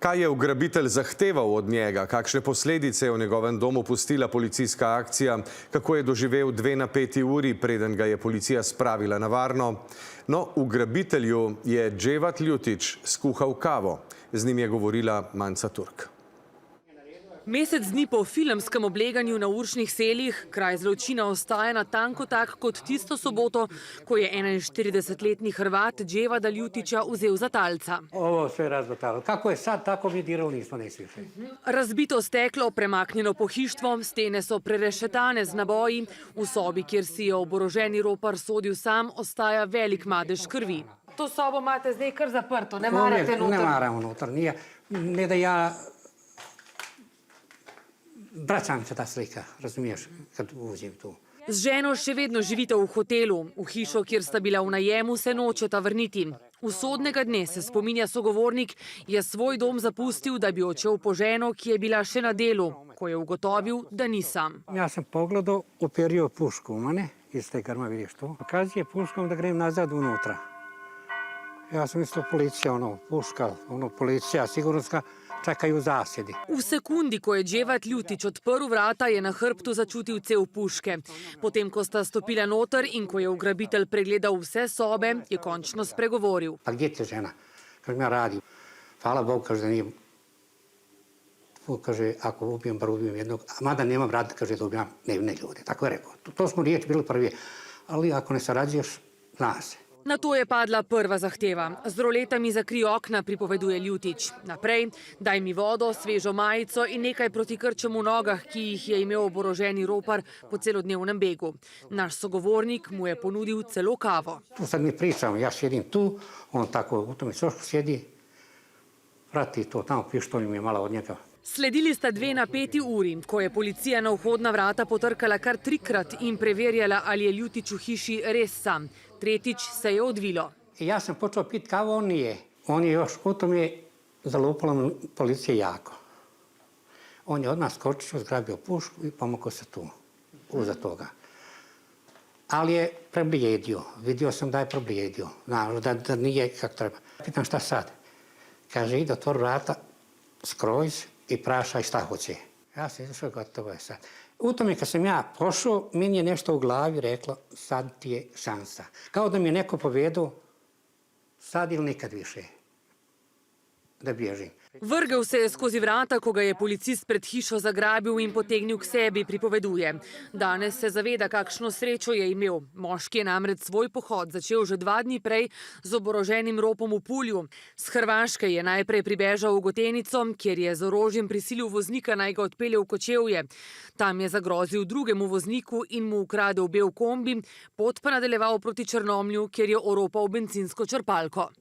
Kaj je ugrabitelj zahteval od njega? Kakšne posledice je v njegovem domu pustila policijska akcija? Kako je doživel 2 napeti uri, preden ga je policija spravila na varno? No, ugrabitelju je Dževat Ljutić skuhal kavo. Z njim je govorila Manca Turk. Mesec dni po filmskem obleganju na Uršnih selih kraj zločina ostaja natanko tak kot tisto soboto, ko je 41-letni Hrvat Dževada Ljutića vzel za talca. Ovo sve razgotalo. Kako je sad, tako bi dirao, nismo ne slišali. Razbito steklo, premaknjeno pohištvo, stene so prerešetane z naboji. V sobi, kjer si je oboroženi ropar sodil sam, ostaja velik madež krvi. To sobo imate zdaj kar zaprto, ne marate noter? Ne maramo noter, nije. Ne da ja... Vraća mi se ta slika, razumiješ, kad uđem tu. Z ženo še vedno živite v hotelu. V hišo, kjer sta bila v najemu, se nočeta vrniti. Usodnega dne, se spominja sogovornik, je svoj dom zapustil, da bi odšel po ženo, ki je bila še na delu, ko je ugotovil, da ni sam. Ja sam pogledao, uperio pušku u mene, iz te grma vidiš tu. Pokazuje puškom da grem nazad unutra. Ja sam mislio policija, puška, policija, sigurnostka, čakaju zasjedi. V sekundi, ko je Dževat Ljutić odprl vrata, je na hrbtu začutil cev puške. Potem, ko sta stopila noter in ko je ugrabitelj pregledal vse sobe, je končno spregovoril. Pa gdje te žena? Kažem, ja radim. Hvala Bogu, kaže da nije. Kaže, ako ubijem, bar ubijem jednog. Mada nemam rad, kaže da ubijam nevine ljude. Tako je rekao. To smo riječi bili prvi. Ali ako ne sarađuješ, zna se. Na to je padla prva zahteva. Z roletami zakrij okna, pripoveduje Ljutić. Naprej, daj mi vodo, svežo majico in nekaj proti krčem v nogah, ki jih je imel oboroženi ropar po celodnevnem begu. Naš sogovornik mu je ponudil celo kavo. Tu sad mi pričamo, ja sjedim tu, on tako u tome čošku sjedi, vrati to tamo, pištolj mi je malo od njega. Sledili sta 2 napeti uri, ko je policija na vhodna vrata potrkala kar 3-krat in preverjala, ali je Ljutić v hiši res sam. Tretjič se je odvilo. Ja sam počeo piti kavu, on nije. On je još u tome zalupala policije jako. On je odmah skočio, zgrabio pušku i pomogao se tu, uza toga. Ali je preblijedio. Vidio sam da je preblijedio. Da nije kako treba. Pitam šta sad? Kaže, ide otvori vrata, skroz i prašaj šta hoće. Ja sam izašao, gotovo je sad. U tome kad sam ja pošao, meni je nešto u glavi reklo, sad ti je šansa. Kao da mi je neko povedao, sad ili nikad više, da bježim. Vrgel se je skozi vrata, ko ga je policist pred hišo zagrabil in potegnil k sebi, pripoveduje. Danes se zaveda, kakšno srečo je imel. Moški je namreč svoj pohod začel že 2 dni prej z oboroženim ropom v Pulju. Z Hrvaške je najprej pribežal v Gotenico, kjer je z orožjem prisilil voznika, naj ga odpelje v Kočevje. Tam je zagrozil drugemu vozniku in mu ukradel bel kombi, pot pa nadaljeval proti Črnomlju, kjer je oropal bencinsko črpalko.